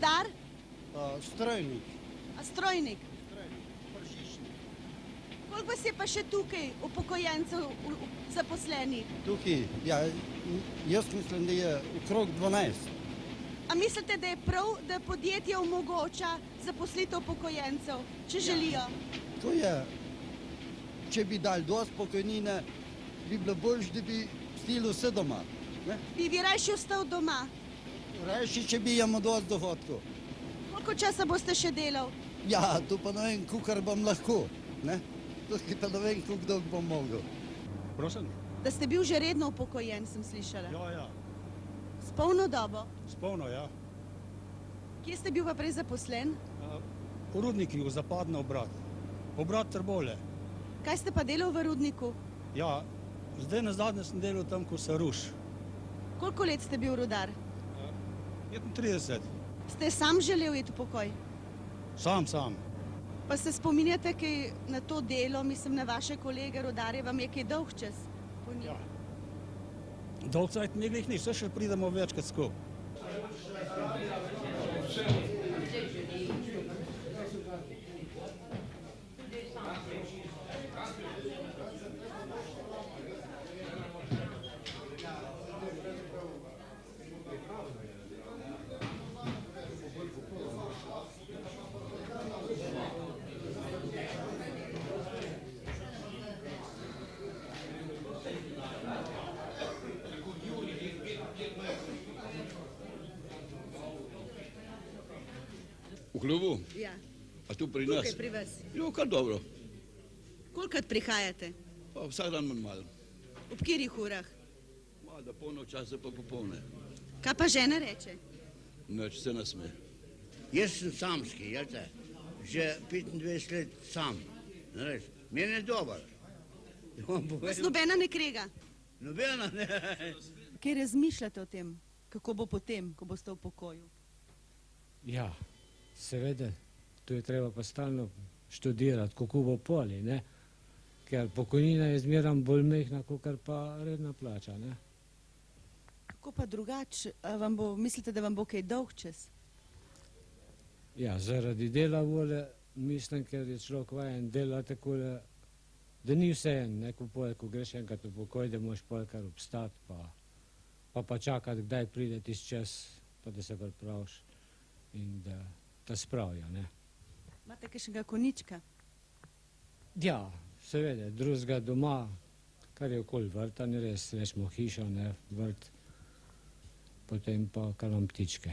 rudar? Strojnik. A strojnik? Strojnik, pršišnik. Koliko vas je pa še tukaj upokojencev zaposlenih? Tukaj, ja, jaz mislim, da je okrog 12. A mislite, da je prav, da podjetje omogoča zaposlitev upokojencev, če želijo? To je, če bi dali dosti pokojnine, bi bilo boljše, da bi stili vse doma. Ne? Bi vi rajši ostal doma? Rajši, če bi imel dosti dohodkov. Koliko časa boste še delal? Ja, to pa ne vem, kolikor bom lahko. Ne? Tukaj pa ne vem, koliko dolgo bom mogel. Prosim? Da ste bil že redno upokojen, sem slišala. Ja. S polno dobo. Spolno, ja. Kje ste bil pa prej zaposlen? V rudniku zapadne obrat. Obrat Trbovlje. Kaj ste pa delal v rudniku? Ja, zdaj nazadnje sem delal tam, ko se ruši. Koliko let ste bil rudar? 35. Ste sam želel iti v pokoj? Sam. Pa se spominjate kaj na to delo, mislim na vaše kolege rudarje, vam je kaj dolg čas? Ja. Dolg cajt mi glih ni, vse še pridemo večkrat skupaj. V klubu? Ja. A tu pri nas? Tukaj pri vas. Jo, kar dobro. Kolikrat prihajate? Pa vsak dan manj malo. Ob katerih urah? Malo do polno časa pa popolne. Kaj pa žena reče? Neč se nasme. Jaz sem samski, jelte, že 25 let sam. Meni je dober. Vas nobena ne krega? Nobena ne. Kaj razmišljate o tem, kako bo potem, ko boste v pokoju? Ja, seveda, tu je treba pa stalno študirati, kako bo poli, ne? Ker pokojnina je zmeram bolj mehna, kot pa redna plača, ne? Kako pa drugače, mislite, da vam bo kaj dolg čas? Ja, zaradi dela vole, mislim, ker je človek vajen dela tako, da ni vseeno, ne, ko greš enkrat v pokoj, da moraš polkar obstati, pa čakati, kdaj pride tisti čas, pa da se pripraviš in da te spravijo, ne. Imate kakšnega konička? Ja, seveda, drugega doma, kar je okoli vrta, ne res, rečemo hišo, ne, vrt, potem pa kar imam ptičke.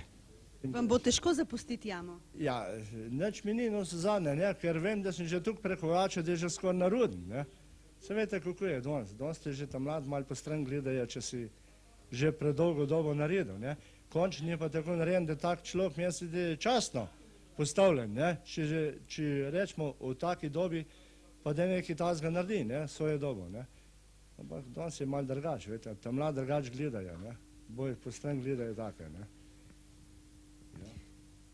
Vam bo težko zapustiti jamo? Ja, nič mi ni navsezadnje, ne, ker vem, da sem že tukaj prekoračil, da je že skoraj naruden, ne. Se veste, kako je danes. Danes ste že tam mlad, malo po stran gledajo, če si že predolgo dobo naredil, ne. Končni je pa tako narejen, da tak človek misli, da je častno postavljen, ne. Če rečemo v taki dobi, pa da nekaj tazga naredi, ne, svojo dobo, ne. Ampak danes je malo drugače, veste, tam mlad drugače gledajo, ne. Bolj po stran gledajo take, ne.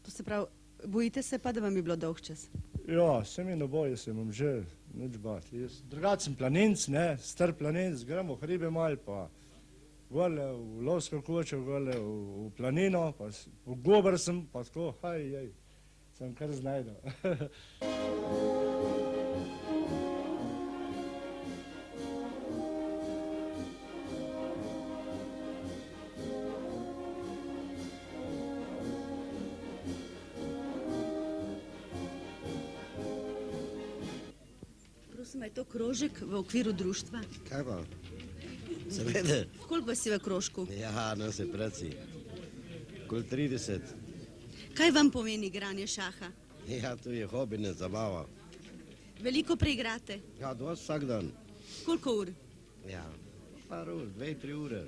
To se pravi, bojite se pa, da vam je bilo dolg čas? Ja, se mi ne boji, se imam že nič bati. Drugače sem planinc, ne, star planinc, gremo v hribe malo, pa gole v lovsko kočo, gole v planino, pa v gober sem, pa tako, sem kar znajdel. Je to krožek v okviru društva? Kaj pa? Seveda. Koliko vas je v krožku? Ja, nas je preci. Okoli 30. Kaj vam pomeni igranje šaha? Ja, to je hobi, ne zabava. Veliko preigrate? Ja, dosti vsak dan. Koliko ur? Ja, par ur, 2-3 ure.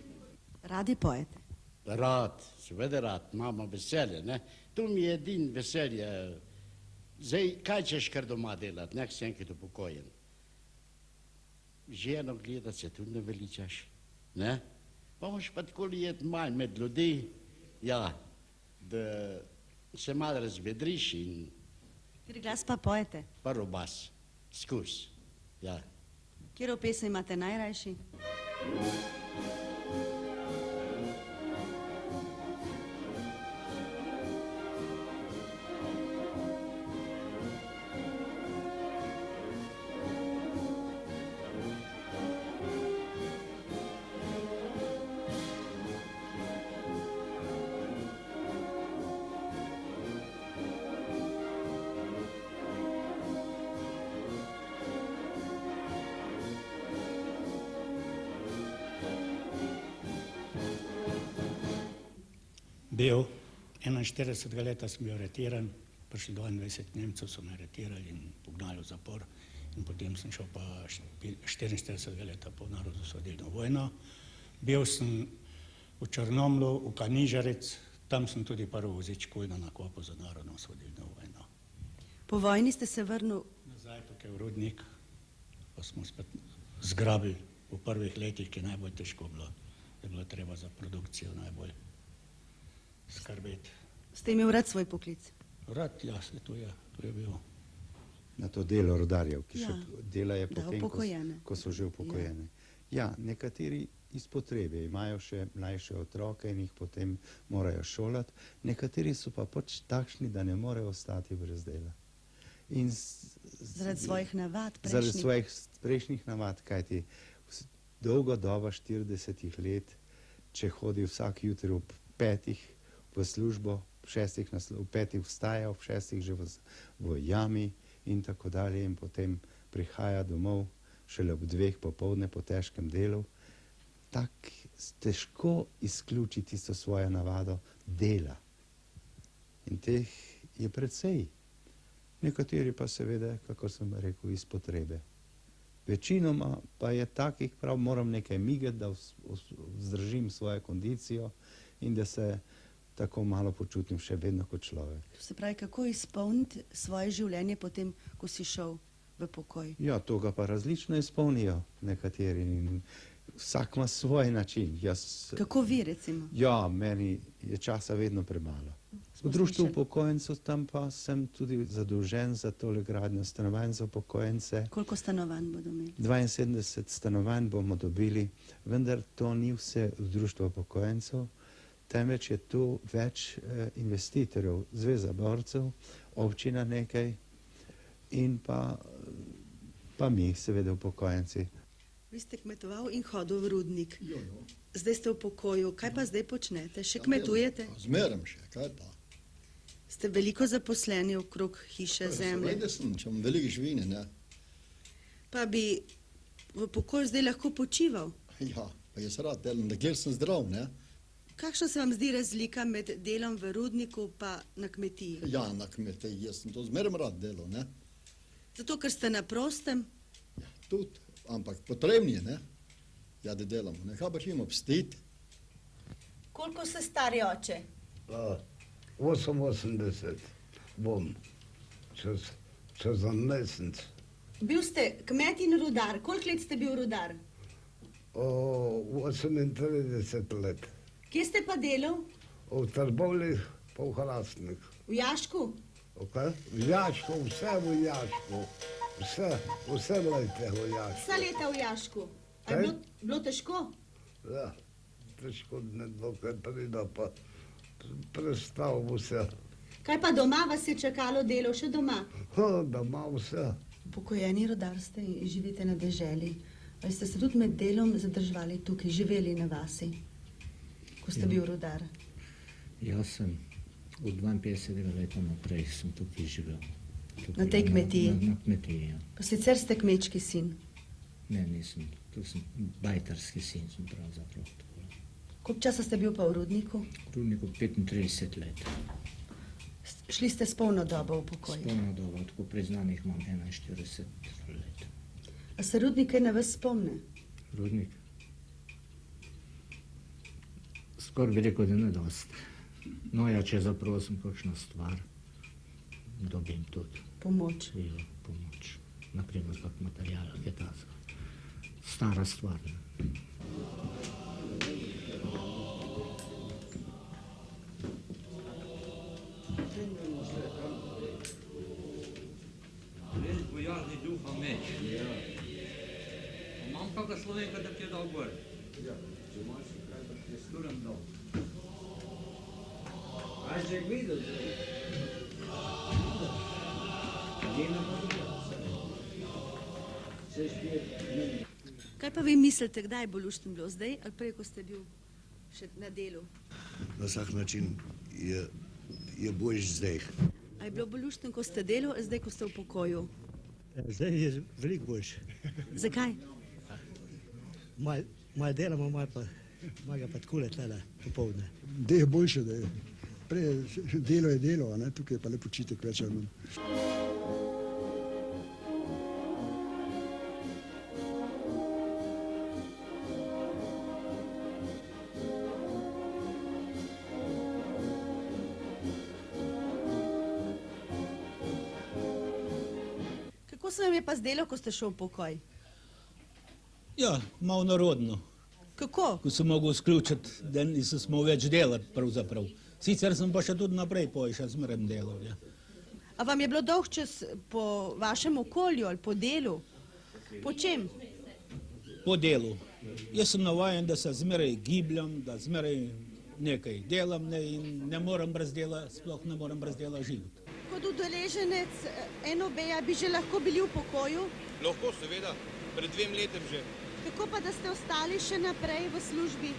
Radi pojete? Rad, seveda rad, imamo veselje, ne. Tu mi je edin veselje. Zdaj, kaj češ kar doma delati, nek si enkrat upokojen. Ženo gledati se tudi ne veličaš, ne? Pa moš pa tako jeti malo med ljudi, ja, da se malo razvedriš in... Kateri glas pa pojete? Prvo bas, skus, ja. Katero pesem imate najrajši? bil. 41 leta sem bil aretiran, prišli 22 Nemcev, so me aretirali in pognali v zapor. In potem sem šel pa 44 leta po narodnoosvobodilno vojno. Bil sem v Črnomlju, v Kanižarec, tam sem tudi prvo vozič kujno na kopu za narodnoosvobodilno vojno. Po vojni ste se vrnil. Nazaj tukaj v Rudnik, pa smo spet zgrabili v prvih letih, ki je najbolj težko bilo. Je bilo treba za produkcijo najbolj skrbeti. Ste imel rad svoj poklic? Rad, ja, se tu je bil. Na to delo rudarjev, ki Ja. še delajo Da, potem, upokojene. ko so že upokojeni. Ja, nekateri iz potrebe imajo še mlajše otroke in jih potem morajo šolati, nekateri so pa pač takšni, da ne morejo ostati brez dela. In Zaradi svojih navad prejšnjih? Zaradi svojih prejšnjih navad, kajti dolgo doba 40 let, če hodi vsak jutri ob 5 v službo, ob 5 vstaja, ob 6 že v jami in tako dalje in potem prihaja domov šele ob 2 popoldne po težkem delu, tako težko izključi tisto svojo navado dela. In teh je precej. Nekateri pa seveda, kako sem rekel, iz potrebe. Večinoma pa je takih, prav moram nekaj migati, da vzdržim svojo kondicijo in da se tako malo počutim še vedno kot človek. To se pravi, kako izpolniti svoje življenje potem, ko si šel v pokoj? Ja, to ga pa različno izpolnijo nekateri in vsak ima svoj način. Kako vi recimo? Ja, meni je časa vedno premalo. V društvu upokojencev tam pa sem tudi zadolžen za tole gradnjo stanovanj za upokojence. Koliko stanovanj bodo imeli? 72 stanovanj bomo dobili, vendar to ni vse v društvu upokojencev, temveč je tu več investitorjev, Zveza borcev, občina nekaj in pa mi, seveda upokojenci. Vi ste kmetoval in hodil v Rudnik. Zdaj ste v pokoju. Kaj pa zdaj počnete? Še kmetujete? Zmeraj še, kaj pa? Ste veliko zaposleni okrog hiše, zemlje. Seveda sem, če imam veliko živine, ne? Pa bi v pokoju zdaj lahko počival. Ja, pa jaz rad delam, da kjer sem zdrav, ne? Kakšna se vam zdi razlika med delom v Rudniku pa na kmetiji? Ja, na kmetiji, jaz sem to zmeraj rad delal, ne? Zato, ker ste na prostem? Ja, tudi, ampak potrebni je, ne? Ja, da delamo, ne? Kaj pa če imamo obstiti? Koliko ste stari oče? 88 bom, čez en mesec. Bil ste kmet in rudar. Koliko let ste bil rudar? 38 let. Kje ste pa delal? V Trbovljah pa v Hrastnik. V Jašku? Okay? V Jašku, vse v Jašku. Vse leta v Jašku. Vsa leta v Jašku. A je bilo težko? Ja, težko ne bilo, kaj prida, pa prestal vse. Kaj pa doma vas je čakalo delo, še doma? Doma vse. Pokojeni rudar ste in živite na deželi. Ali ste se tudi med delom zadrževali tukaj, živeli na vasi, ko ste bil rudar? Jaz sem od 52 leta naprej sem tukaj živel. Na tej kmetiji? Na kmetiji, ja. Pa sicer ste kmečki sin? Ne, nisem. Tu sem bajtarski sin, sem pravzaprav. Koliko časa ste bil pa v Rudniku? V Rudniku 35 let. Šli ste s polno dobo v pokoj? S polno dobo, tako priznanih imam 41 let. A se Rudnik kaj na vas spomne? Rudnik? Skoraj bi rekel, da ne dost. No ja, če zaprosim kakšno stvar, dobim tudi. Pomoč? Ja, pomoč. Naprimer, kak materijal, je ta stara stvar. Bojazni duha meč. Imam kakšna Slovenka, da ti je dal gor? Ja, če imaš kaj, da ti je skurem dal. Kaj že videl? Kaj pa vi mislite, kdaj bo luštno bilo? Zdaj ali prej, ko ste bil še na delu? Na vsak način je boljš zdaj. A je bilo bolj luštno, ko ste delali, ali zdaj, ko ste v pokoju? Zdaj je veliko boljše. Zakaj? Malo delamo, malo ga pa takole tlele popoldne. Da je boljše, da je. Delo je delo, a ne? Tukaj je pa le počitek več ali manj. Kako se vam je pa zdelo, ko ste šel v pokoj? Ja, malo narodno. Kako? Ko sem mogel izključiti, da nisem smel več delati pravzaprav. Sicer sem pa še tudi naprej še zmeraj delal. Ja. A vam je bilo dolgčas po vašem okolju ali po delu? Po čem? Po delu. Jaz sem navajen, da se zmeraj gibljam, da zmeraj nekaj delam in ne morem brez dela, sploh ne morem brez dela živeti. Kot udeleženec NOB-ja bi že lahko bili v pokoju? Lahko, seveda. Pred 2 letem že. Kako pa, da ste ostali še naprej v službi?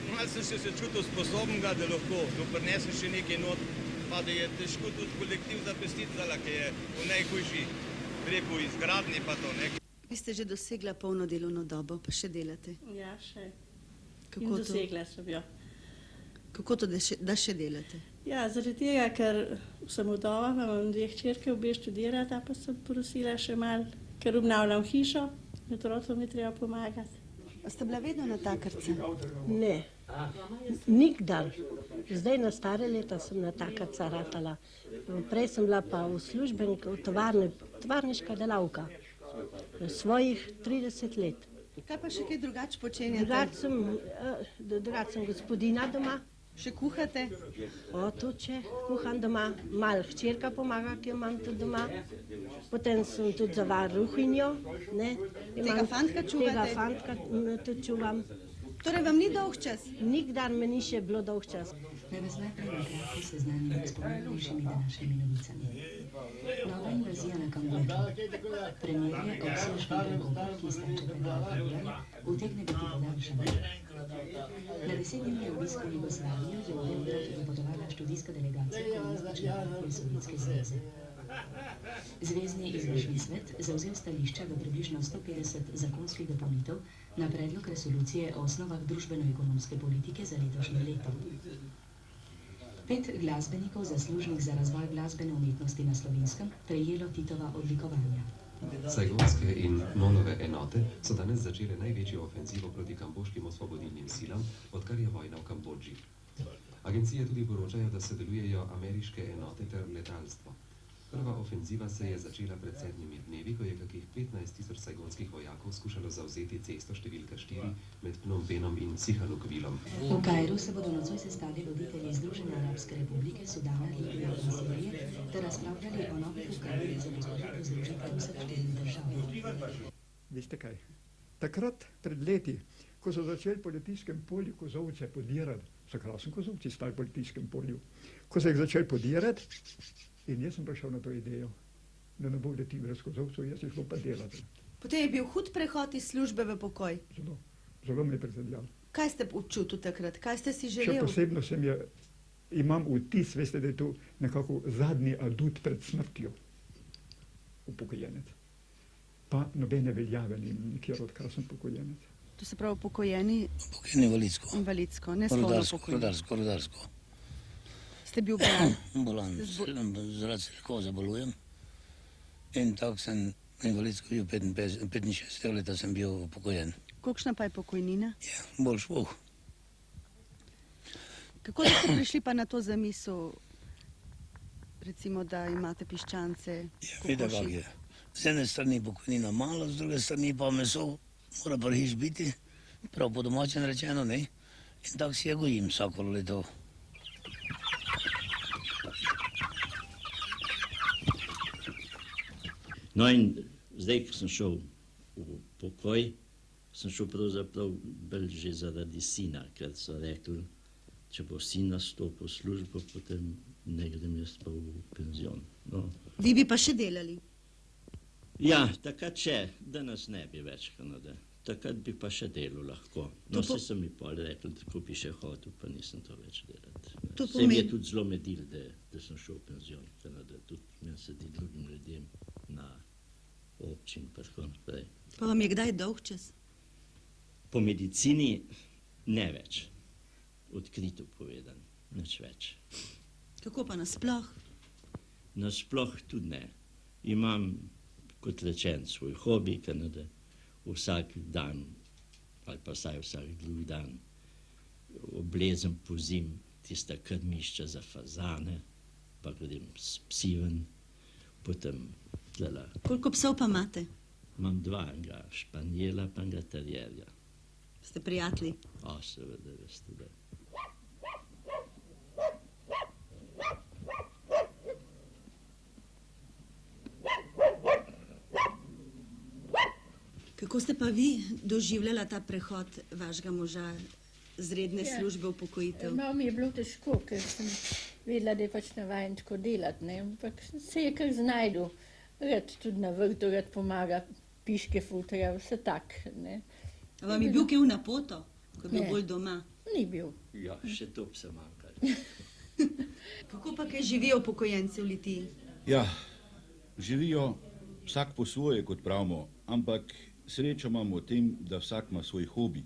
Malo sem se čutil sposobnega, da lahko doprinesem še nekaj not, pa da je težko tudi kolektiv zapestiti, ki je v najhujši, rekel, izgradnji pa to nekaj. Vi ste že dosegla polno delovno dobo, pa še delate? Ja, še. Kako In dosegla sem jo. Kako to, da še delate? Ja, zaradi tega, ker sem vdova, imam 2 hčerke, obe študirata, pa sem prosila še malo, ker obnavljam hišo, otrokom je treba pomagati. A ste bila vedno natakarca? Ne, nikdar. Zdaj na stare leta sem natakarca ratala. Prej sem bila pa v službenki, v tovarni, tovarniška delavka. Svojih 30 let. Kaj pa še kaj drugače počenjate? Drugače sem gospodina doma. Še kuhate? O, tudi še kuham doma. Malo hčerka pomaga, ki jo imam tudi doma. Potem sem tudi za varuhinjo. Tega fantka čuvate? Tega fantka tudi čuvam. Torej vam ni dolgčas? Nikdar me ni še bilo dolgčas. Naj vas najprej nakratko seznanimo s pomembnejšimi današnjimi novicami. Nova invazija na Kambodžo. Premirje obsežnih dogodkov, ki steče predal februarja, utegne biti podaljšano. Na 10-dnevni obisk v Jugoslavijo je v Beograd dopotovala študijska delegacija Komunistične partije Sovjetske zveze. Zvezni izvršni svet zavzel stališča v približno 150 zakonskih dopolnitev na predlog resolucije o osnovah družbeno-ekonomske politike za letošnje leto. 5 glasbenikov zaslužnih za razvoj glasbene umetnosti na Slovenskem prejelo Titova odlikovanja. Sajgonske in Nonove enote so danes začele največjo ofenzivo proti kamboškim osvobodilnim silam, odkar je vojna v Kambodži. Agencije tudi poročajo, da sodelujejo ameriške enote ter letalstvo. Prva ofenziva se je začela pred 7 dnevi, ko je kakih 15.000 sajgonskih vojakov skušalo zavzeti cesto številka 4 med Phnom Penom in Sihanoukvilom. V Kairu se bodo nocoj sestali voditelji Združene arabske republike, Sudana, Libije in Sirije ter razpravljali o novih ukrepih za gospodarsko združitev vseh 4 držav. Veste kaj? Takrat, pred leti, ko so začeli po Litijskem polju kozovce podirati, so krasni kozovci stali po Litijskem polju, ko so jih začeli podirati, in jaz sem prišel na to idejo, da ne bo leti brez kozovcev, jaz jih bom pa delati. Potem je bil hud prehod iz službe v pokoj. Zelo me je prizadel. Kaj ste občutil takrat? Kaj ste si želeli? Še posebno imam vtis, veste, da je to nekako zadnji adut pred smrtjo, upokojenec. Pa nobene veljave nikjer, odkar sem pokojenec. To se pravi upokojeni? Upokojeni invalidsko. Invalidsko, ne spolno upokojeni. Rodarsko. Ste bil bolan? Bolan, zaradi silikoze bolujem. In tako sem invalidsko bil 65 leta sem bil upokojen. Kolikšna pa je pokojnina? Ja, boljš Bog. Kako ste prišli pa na to zamisel, recimo, da imate piščance? Ja, vidite, kak je. Z ene strani pokojnina malo, z druge strani pa meso mora pa hiš biti, prav po domačem rečeno, ne? In tako si je gojim vsako leto. No in zdaj, ko sem šel v pokoj, sem šel pravzaprav bolj že zaradi sina, ker so rekli, če bo sin nastopil v službo, potem ne grem jaz pa v penzion. No. Vi bi pa še delali? Ja, takrat še, danes ne bi več, Kanada. Takrat bi pa še delal lahko. No, vse so mi pol rekli, tako bi še hotel, pa nisem to več delati. Se mi je tudi zelo medil, da sem šel v penzion, Kanada. Tudi meni se ti drugim ljudem na občin, pa tako naprej. Pa vam je kdaj dolgčas? Po medicini ne več. Odkrito povedan, nič več. Kako pa nasploh? Nasploh tudi ne. Imam, kot rečen, svoj hobi, da vsak dan, ali pa vsaj vsak drugi dan, oblezem po zim tista krmišča za fazane, pa grem s psi ven, potem tlala. Koliko psov pa imate? Imam dva, enega španjela pa enega terjerja. Ste prijatelji? O, seveda, veste, da. Kako ste pa vi doživljala ta prehod vašega moža z redne službe v pokojitev? Malo mi je bilo težko, ker sem vedela, da je pač navajen tako delati, ne? Ampak se je kar znajdu. Rad tudi na vrtu, rad pomaga, piške futra, vse tak, ne? A vam je bil kaj v napoto, ko je bil bolj doma? Ni bil. Ja, še to bi se manjkalo. Kako pa kaj živijo upokojenci v Litiji? Ja, živijo vsak po svoje, kot pravimo, ampak srečo imamo v tem, da vsak ima svoj hobi.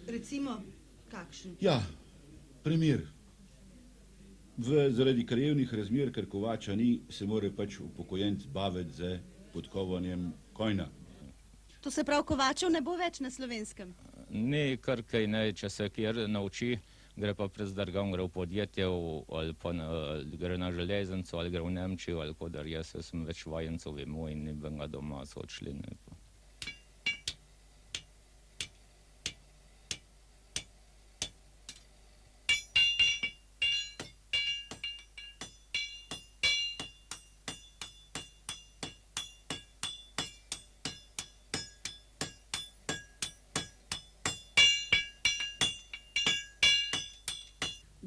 Recimo, kakšen? Ja, primer. Zaradi krajevnih razmer, ker kovača ni, se mora pač upokojenc baviti z podkovanjem konja. To se pravi, kovačev ne bo več na Slovenskem? Ne, kar kaj ne, če se kjer nauči, gre pa prezdrgam, gre v podjetje, ali pa gre na železnico, ali gre v Nemčijo, ali kodar jaz sem več vajencev, vemo, in ne bom ga doma so odšli.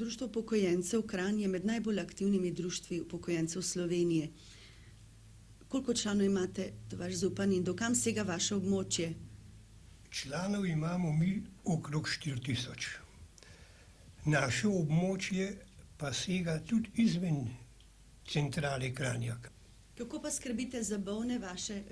Društvo upokojencev Kranj je med najbolj aktivnimi društvi upokojencev Slovenije. Koliko članov imate, vaš župan, in do kam sega vaše območje? Članov imamo mi okrog 4000. Naše območje pa sega tudi izven centrale Kranja. Kako pa skrbite za bolne vaše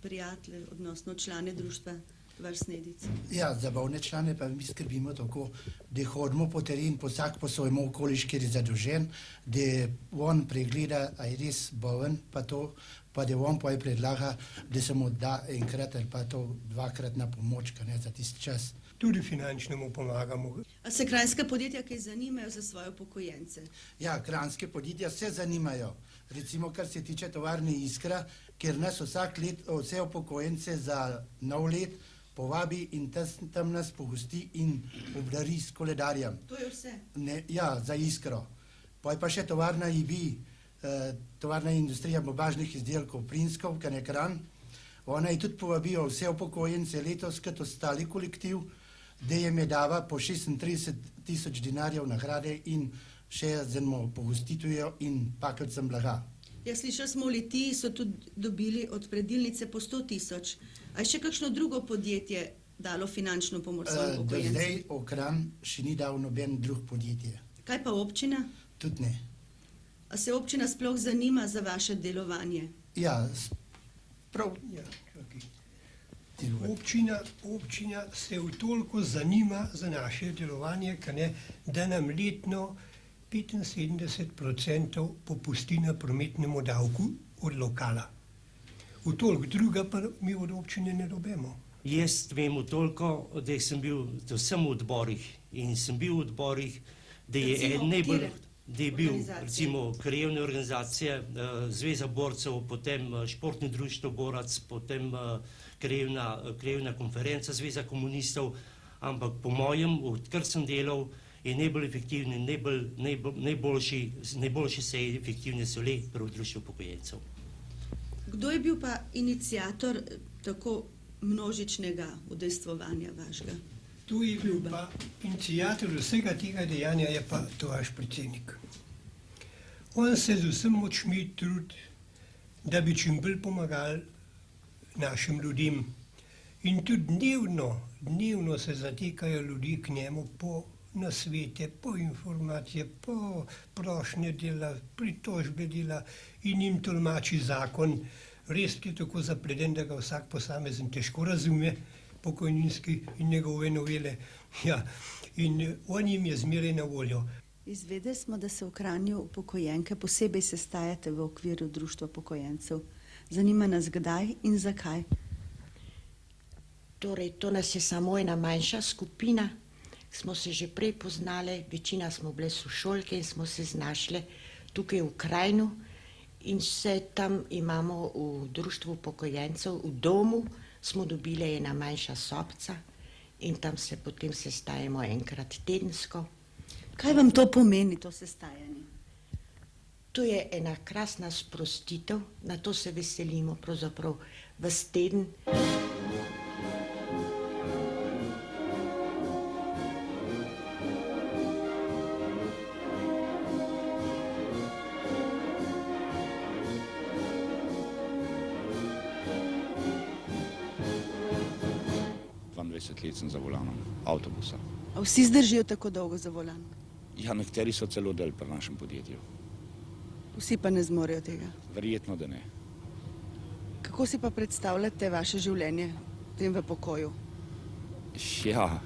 prijatelje, odnosno člane društva Vrstnedic? Ja, za bolne člane pa mi skrbimo tako, da hodimo po teren, vsak po svojem okoliš, kjer je zadolžen, da on pregleda, a je res bolen, pa to, pa da on pa je predlaga, da se mu da enkrat ali pa to dvakrat na pomoč, ne, za tisti čas. Tudi finančno mu pomagamo. A se kranjska podjetja kaj zanimajo za svoje upokojence? Ja, kranjske podjetja se zanimajo. Recimo, kar se tiče tovarne Iskra, ker nas vsak let vse upokojence za nov let povabi in tam nas pogosti in obdari s koledarjem. To je vse? Ne, ja, za Iskro. Pa je pa še tovarna IBI, tovarna industrija bombažnih izdelkov Prinskov, kar je Kranj. Ona je tudi povabijo vse upokojence letos, kot ostali kolektiv, da jim je dava po 36 000 dinarjev nagrade in še zelo pogostitujejo in pakelcem blaga. Ja, slišali smo, v Litiji so tudi dobili od predilnice po 100 000. A je še kakšno drugo podjetje dalo finančno pomoč svojim upokojencem? Do zdaj Okran še ni dal noben drug podjetje. Kaj pa občina? Tudi ne. A se občina sploh zanima za vaše delovanje? Ja, prav. Ja, občina se v toliko zanima za naše delovanje, da nam letno 75% popusti na prometnemu davku od lokala. V toliko druga pa mi od občine ne dobimo. Jaz vem toliko, da sem bil v vsem odborih in sem bil v odborih, da je najbolj, da je bil recimo krajevne organizacije, Zveza borcev, potem športni društvo Borac, potem krajevna konferenca Zveza komunistov, ampak po mojem, odkar sem delal, je najbolj efektivni, najboljši seji efektivne so le pri društvu upokojencev. Kdo je bil pa iniciator tako množičnega udejstvovanja vašega? Tu je bil pa iniciator vsega tega dejanja, je pa to vaš predsednik. On se z vsem močmi trudi, da bi čim bolj pomagali našim ljudem. In tudi dnevno se zatekajo ljudi k njemu po nasvete, po informacije, po prošnje dela, pritožbe dela in jim tolmači zakon. Res je tako zapleten, da ga vsak posamezen težko razume, pokojninski in njegove novele. Ja, in on jim je zmeraj na voljo. Izvedeli smo, da se v Kranju upokojenke posebej sestajate v okviru Društva upokojencev. Zanima nas, kdaj in zakaj. Torej, to nas je samo ena manjša skupina. Smo se že prej poznali, večina smo bile sošolke in smo se znašle tukaj v Krajnu in se tam imamo v Društvu upokojencev, v domu smo dobili ena manjša sobca in tam se potem sestajamo enkrat tedensko. Kaj vam to pomeni, to sestajanje? To je ena krasna sprostitev, na to se veselimo pravzaprav ves teden. Let sem za volanom avtobusa. A vsi zdržijo tako dolgo za volan? Ja, nekateri so celo del pri našem podjetju. Vsi pa ne zmorejo tega? Verjetno, da ne. Kako si pa predstavljate vaše življenje tem v pokoju? Ja,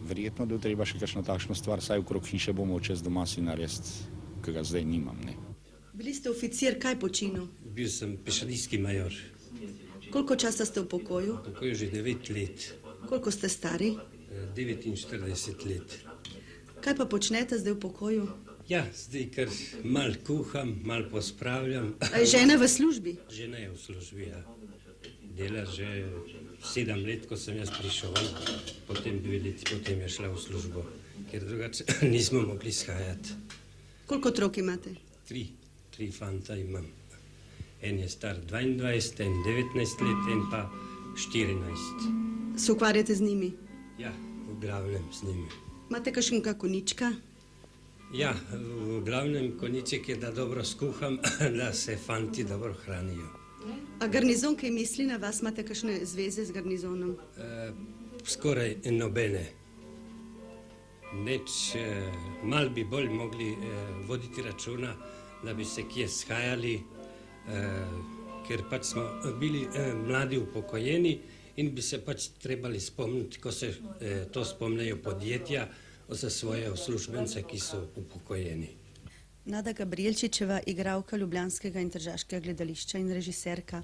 verjetno, da treba še kakšno takšno stvar, saj okrog hiše bomo čez doma si narediti, ki ga zdaj nimam, ne. Bili ste oficir, kaj počinil? Bil sem pešadijski major. Koliko časa ste v pokoju? V pokoju že 9 let. Koliko ste stari? 49 let. Kaj pa počnete zdaj v pokoju? Ja, zdaj kar mal kuham, mal pospravljam. A je žena v službi? Žena je v službi, ja. Dela že 7 let, ko sem jaz prišel, potem 2 leti, potem je šla v službo, ker drugače nismo mogli shajati. Koliko otrok imate? 3 fanta imam. En je star 22, en 19 let, en pa 14. Se ukvarjate z njimi? Ja, v glavnem z njimi. Imate kakšnega konička? Ja, v glavnem koniček je, da dobro skuham, da se fanti dobro hranijo. A garnizon, kaj misli na vas, imate kakšne zveze z garnizonom? Skoraj nobene. Mal bi bolj mogli voditi računa, da bi se kje shajali, ker pač smo bili mladi upokojeni in bi se pač trebali spomniti, ko se to spomnejo podjetja za svoje uslužbence, ki so upokojeni. Nada Gabrielčičeva, igralka ljubljanskega in tržaškega gledališča in režiserka.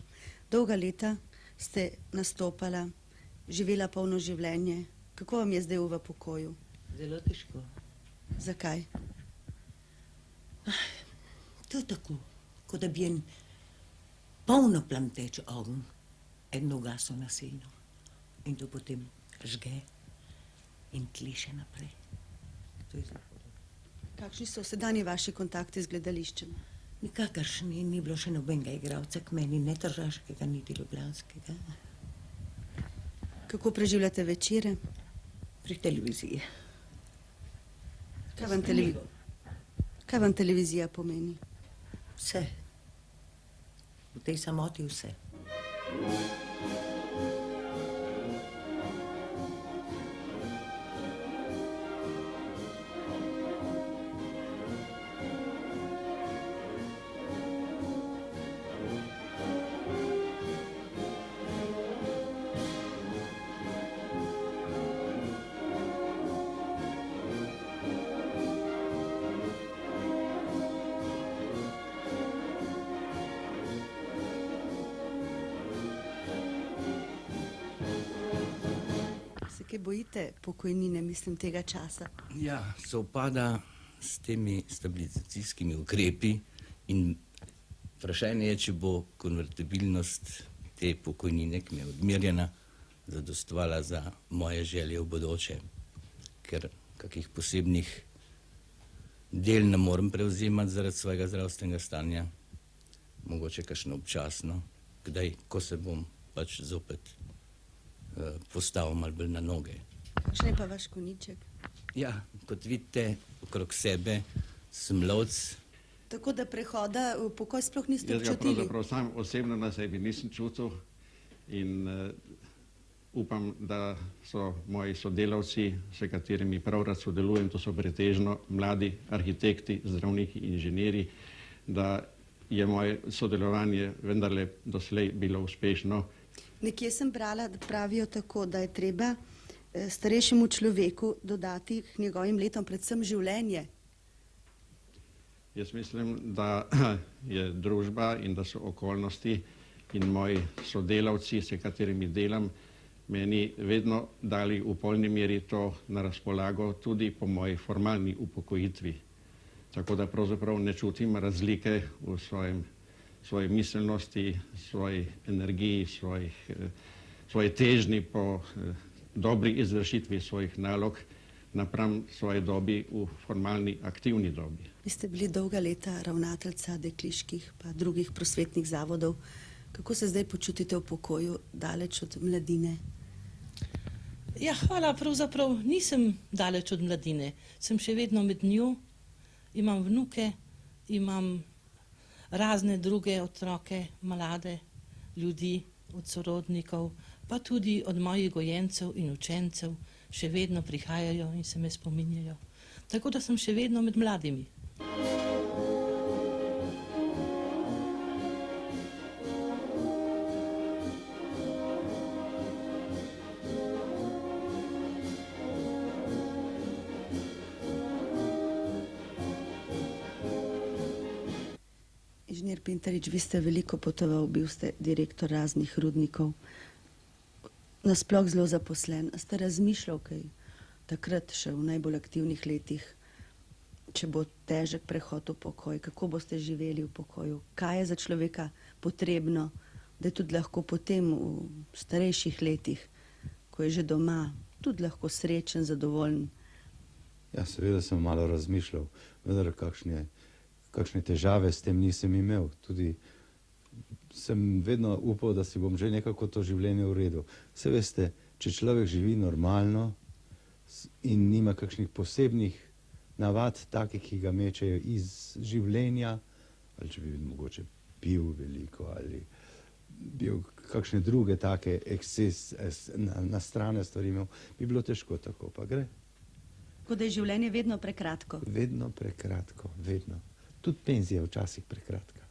Dolga leta ste nastopala, živela polno življenje. Kako vam je zdaj v pokoju? Zelo težko. Zakaj? To je tako, kot da bi en polno plamteč ogenj eno ugasnil nasilno in to potem žge in tli še naprej. To je zelo podobno. Kakšni so sedanje vaši kontakti z gledališčem? Nikakršni, ni bilo še nobenega igralca k meni, ne tržaškega, niti ljubljanskega. Kako preživljate večere? Pri televiziji. Kaj vam televizija pomeni? Vse. V tej samoti vse. Se kaj bojite pokojnine, mislim, tega časa? Ja, sovpada s temi stabilizacijskimi ukrepi in vprašanje je, če bo konvertibilnost te pokojnine, ki mi je odmerjena, zadostovala za moje želje v bodoče, ker kakih posebnih del ne morem prevzemati zaradi svojega zdravstvenega stanja, mogoče kakšno občasno, kdaj, ko se bom pač zopet postavil malo bolj na noge. Kakšen je pa vaš koniček? Ja, kot vidite, okrog sebe sem lovec. Tako da prehoda v pokoj sploh niste občutili? Jaz ga pravzaprav sam osebno na sebi nisem čutil in upam, da so moji sodelavci, s katerimi prav rad sodelujem, to so pretežno mladi arhitekti, zdravniki, inženirji, da je moje sodelovanje vendarle doslej bilo uspešno. Nekje sem brala, da pravijo tako, da je treba starejšemu človeku dodati k njegovim letom predvsem življenje. Jaz mislim, da je družba in da so okolnosti in moji sodelavci, s katerimi delam, meni vedno dali v polni meri to na razpolago tudi po moji formalni upokojitvi. Tako da pravzaprav ne čutim razlike v svoji miselnosti, svoji energiji, svoji težnji po dobri izvršitvi svojih nalog napram svoji dobi v formalni aktivni dobi. Vi ste bili dolga leta ravnateljica dekliških pa drugih prosvetnih zavodov. Kako se zdaj počutite v pokoju, daleč od mladine? Ja, hvala, pravzaprav nisem daleč od mladine. Sem še vedno med njo, imam vnuke, imam razne druge otroke, mlade ljudi, od sorodnikov, pa tudi od mojih gojencev in učencev še vedno prihajajo in se me spominjajo. Tako da sem še vedno med mladimi. Inženir Pintarič, vi ste veliko potoval, bil ste direktor raznih rudnikov, nasploh zelo zaposlen. A ste razmišljal kaj takrat še v najbolj aktivnih letih, če bo težek prehod v pokoj, kako boste živeli v pokoju, kaj je za človeka potrebno, da je tudi lahko potem v starejših letih, ko je že doma, tudi lahko srečen, zadovoljen? Ja, seveda sem malo razmišljal, vendar kakšne težave s tem nisem imel. Tudi sem vedno upal, da si bom že nekako to življenje uredil. Saj veste, če človek živi normalno in nima kakšnih posebnih navad, takih, ki ga mečejo iz življenja, ali če bi mogoče pil veliko ali bil kakšne druge take na strane stvari imel, bi bilo težko, tako pa gre. Kot da je življenje vedno prekratko. Vedno prekratko, vedno. Tudi penzija je včasih prekratka.